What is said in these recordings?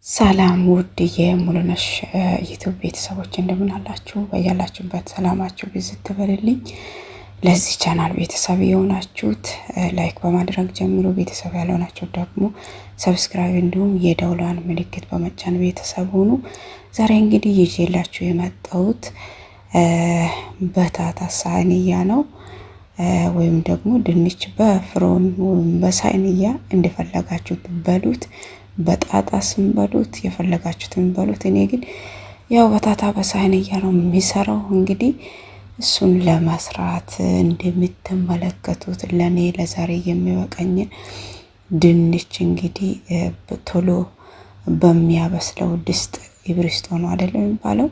ሰላም ውድ የሙሉነሽ ዩቲዩብ ቤተሰቦች እንደምን አላችሁ? በያላችሁበት ሰላማችሁ ብዝት ትበልልኝ። ለዚህ ቻናል ቤተሰብ የሆናችሁት ላይክ በማድረግ ጀምሮ ቤተሰብ ያልሆናችሁ ደግሞ ሰብስክራይብ እንዲሁም የደውሏን ምልክት በመጫን ቤተሰብ ሁኑ። ዛሬ እንግዲህ ይዤላችሁ የመጣሁት በታታ ሳይንያ ነው ወይም ደግሞ ድንች በፍሮን ወይም በሳይንያ እንደፈለጋችሁት በሉት። በጣጣ ስንበሉት የፈለጋችሁትን በሉት። እኔ ግን ያው በታታ በሳይንያ ነው የሚሰራው። እንግዲህ እሱን ለመስራት እንደምትመለከቱት ለኔ ለዛሬ የሚበቃኝን ድንች እንግዲህ ቶሎ በሚያበስለው ድስት ኢብሪስቶ ነው አይደለም የሚባለው፣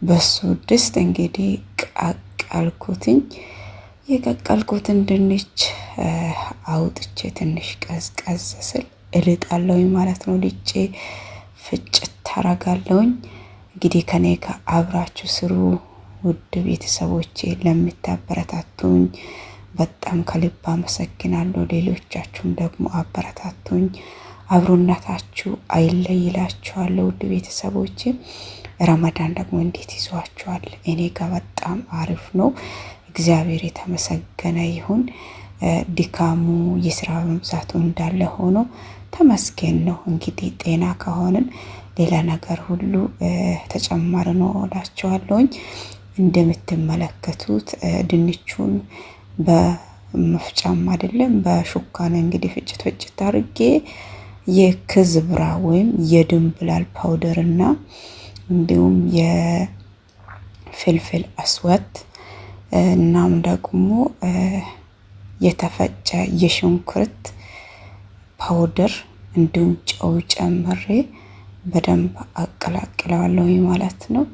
በሱ ድስት እንግዲህ ቀቀልኩትኝ። የቀቀልኩትን ድንች አውጥቼ ትንሽ ቀዝቀዝ ስል እልጣለሁ ማለት ነው። ልጬ ፍጭት ታረጋለሁኝ። እንግዲህ ከኔ ጋር አብራችሁ ስሩ ውድ ቤተሰቦቼ። ለምታበረታቱኝ በጣም ከልብ አመሰግናለሁ። ሌሎቻችሁም ደግሞ አበረታቱኝ። አብሮነታችሁ አይለይላችኋለሁ ውድ ቤተሰቦቼ። ረመዳን ደግሞ እንዴት ይዟችኋል? እኔ ጋር በጣም አሪፍ ነው። እግዚአብሔር የተመሰገነ ይሁን። ድካሙ የስራ መብዛቱ እንዳለ ሆኖ ተመስገን ነው። እንግዲህ ጤና ከሆንን ሌላ ነገር ሁሉ ተጨማሪ ነው እላችኋለሁኝ። እንደምትመለከቱት ድንቹን በመፍጫም አይደለም በሹካን እንግዲህ ፍጭት አድርጌ የክዝብራ ወይም የድንብላል ፓውደር እና እንዲሁም የፍልፍል አስወት እናም ደግሞ የተፈጨ የሽንኩርት ፓውደር እንዲሁም ጨው ጨምሬ በደንብ አቀላቅለዋለሁ ማለት ነው።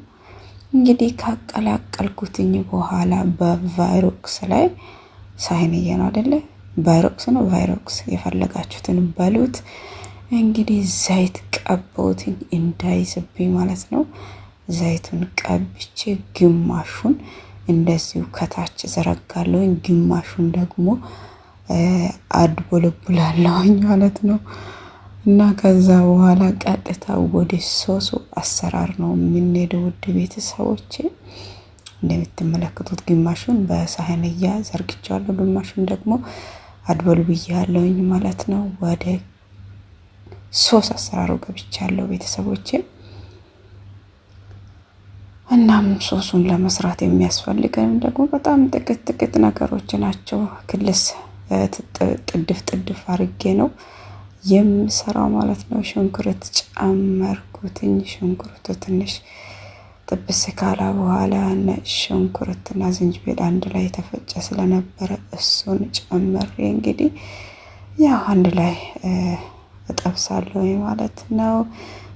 እንግዲህ ካቀላቀልኩትኝ በኋላ በቫይሮክስ ላይ ሳይንያ ነው አይደለ? ቫይሮክስ ነው ቫይሮክስ የፈለጋችሁትን በሉት። እንግዲህ ዘይት ቀባውትኝ እንዳይዝብኝ ማለት ነው። ዘይቱን ቀብቼ ግማሹን እንደዚሁ ከታች ዘረጋለሁኝ፣ ግማሹን ደግሞ አድቦለቡላለሁኝ ማለት ነው። እና ከዛ በኋላ ቀጥታ ወደ ሶሱ አሰራር ነው የምንሄደው ውድ ቤተሰቦቼ። እንደምትመለከቱት ግማሹን በሳህንያ ዘርግቻለሁ፣ ግማሹን ደግሞ አድቦልብያለሁኝ ማለት ነው። ወደ ሶስ አሰራሩ ገብቻለሁ ቤተሰቦቼ። እናም ሶሱን ለመስራት የሚያስፈልገን ደግሞ በጣም ጥቂት ነገሮች ናቸው። ክልስ ጥድፍ አርጌ ነው የምሰራው ማለት ነው። ሽንኩርት ጨመርኩትኝ። ሽንኩርቱ ትንሽ ጥብስ ካላ በኋላ ሽንኩርትና ዝንጅብል አንድ ላይ ተፈጨ ስለነበረ እሱን ጨምሬ እንግዲህ ያው አንድ ላይ እጠብሳለሁ ማለት ነው።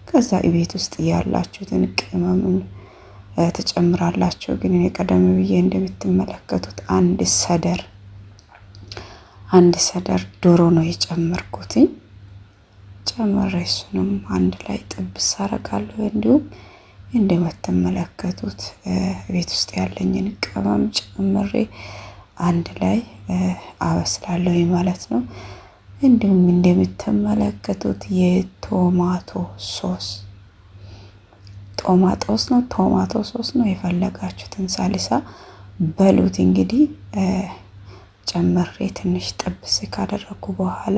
ከዛ ቤት ውስጥ ያላችሁትን ቅመምን ተጨምራላችሁ። ግን እኔ ቀደም ብዬ እንደምትመለከቱት አንድ ሰደር ዶሮ ነው የጨመርኩትኝ። ጨምሬ እሱንም አንድ ላይ ጥብስ አረጋለሁ። እንዲሁም እንደምትመለከቱት ቤት ውስጥ ያለኝን ቅመም ጨምሬ አንድ ላይ አበስላለሁ ማለት ነው። እንዲሁም እንደምትመለከቱት የቶማቶ ሶስ ነው የፈለጋችሁትን ሳልሳ በሉት። እንግዲህ ጨምሬ ትንሽ ጥብስ ካደረኩ በኋላ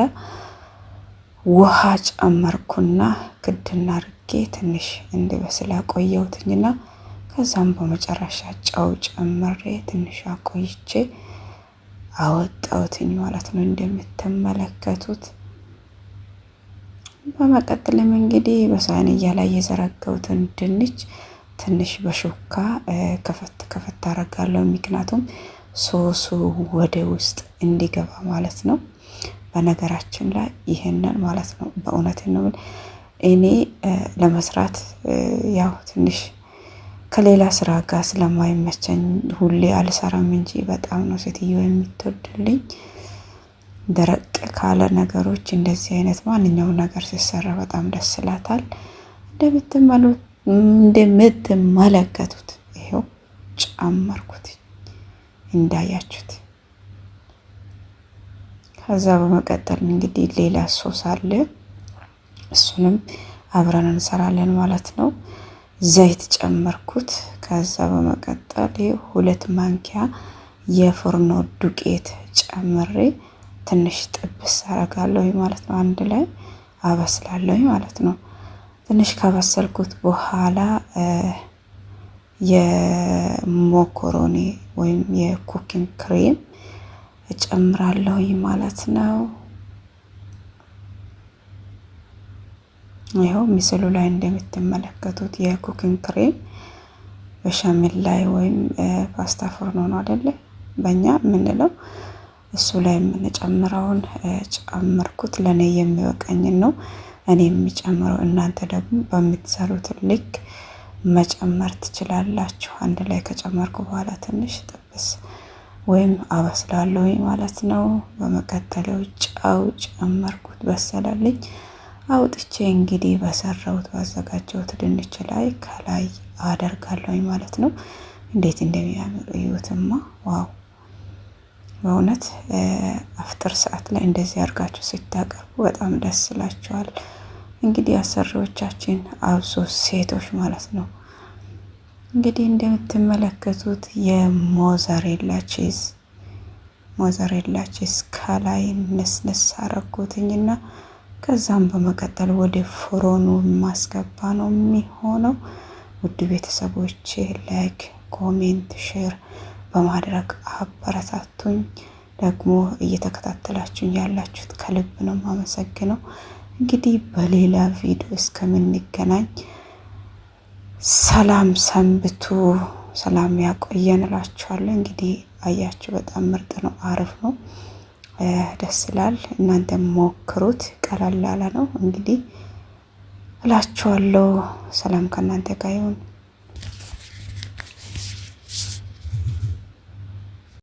ውሃ ጨመርኩና ክድና አድርጌ ትንሽ እንዲበስል አቆየሁትኝና ከዛም በመጨረሻ ጨው ጨምሬ ትንሽ አቆይቼ አወጣሁትኝ ማለት ነው እንደምትመለከቱት። በመቀጠልም እንግዲህ በሳህንያ ላይ የዘረጋሁትን ድንች ትንሽ በሹካ ከፈት አደርጋለሁ። ምክንያቱም ሶሱ ወደ ውስጥ እንዲገባ ማለት ነው። በነገራችን ላይ ይሄንን ማለት ነው በእውነት ነው እኔ ለመስራት ያው ትንሽ ከሌላ ስራ ጋር ስለማይመቸኝ ሁሌ አልሰራም እንጂ በጣም ነው ሴትዮ የምትወድልኝ። ደረቅ ካለ ነገሮች እንደዚህ አይነት ማንኛውም ነገር ሲሰራ በጣም ደስ ይላታል። እንደምትመለከቱት ይሄው ጨመርኩት እንዳያችሁት። ከዛ በመቀጠል እንግዲህ ሌላ ሶስ አለ። እሱንም አብረን እንሰራለን ማለት ነው። ዘይት ጨመርኩት። ከዛ በመቀጠል 2 ማንኪያ የፍርኖ ዱቄት ጨምሬ ትንሽ ጥብስ አረጋለሁ ማለት ነው። አንድ ላይ አበስላለሁ ማለት ነው። ትንሽ ካበሰልኩት በኋላ የሞኮሮኒ ወይም የኩኪንግ ክሬም እጨምራለሁ ማለት ነው። ይኸው ምስሉ ላይ እንደምትመለከቱት የኩኪንግ ክሬም በሻሜል ላይ ወይም ፓስታ ፎርኖ ነው አይደለ በእኛ የምንለው እሱ ላይ የምንጨምረውን ጨመርኩት። ለኔ የሚበቃኝን ነው እኔ የሚጨምረው። እናንተ ደግሞ በምትሰሩት ልክ መጨመር ትችላላችሁ። አንድ ላይ ከጨመርኩ በኋላ ትንሽ ጥብስ ወይም አበስላለሁ ማለት ነው። በመቀጠለው ጨው ጨመርኩት፣ በሰለልኝ። አውጥቼ እንግዲህ በሰራሁት ባዘጋጀሁት ድንች ላይ ከላይ አደርጋለሁ ማለት ነው። እንዴት እንደሚያምር እዩትማ! ዋው! በእውነት አፍጥር ሰዓት ላይ እንደዚህ አድርጋችሁ ስታቀርቡ በጣም ደስ ይላችኋል። እንግዲህ አሰሪዎቻችን አብሶ ሴቶች ማለት ነው። እንግዲህ እንደምትመለከቱት የሞዛሬላ ቺዝ ከላይ ነስነስ አረኩትኝና ከዛም በመቀጠል ወደ ፍሮኑ ማስገባ ነው የሚሆነው። ውድ ቤተሰቦቼ ላይክ፣ ኮሜንት፣ ሼር በማድረግ አበረታቱኝ። ደግሞ እየተከታተላችሁኝ ያላችሁት ከልብ ነው የማመሰግነው። እንግዲህ በሌላ ቪዲዮ እስከምንገናኝ ሰላም ሰንብቱ፣ ሰላም ያቆየን እላችኋለሁ። እንግዲህ አያችሁ በጣም ምርጥ ነው፣ አሪፍ ነው፣ ደስ ይላል። እናንተ ሞክሩት፣ ቀላል ያለ ነው እንግዲህ እላችኋለሁ። ሰላም ከእናንተ ጋር ይሁን።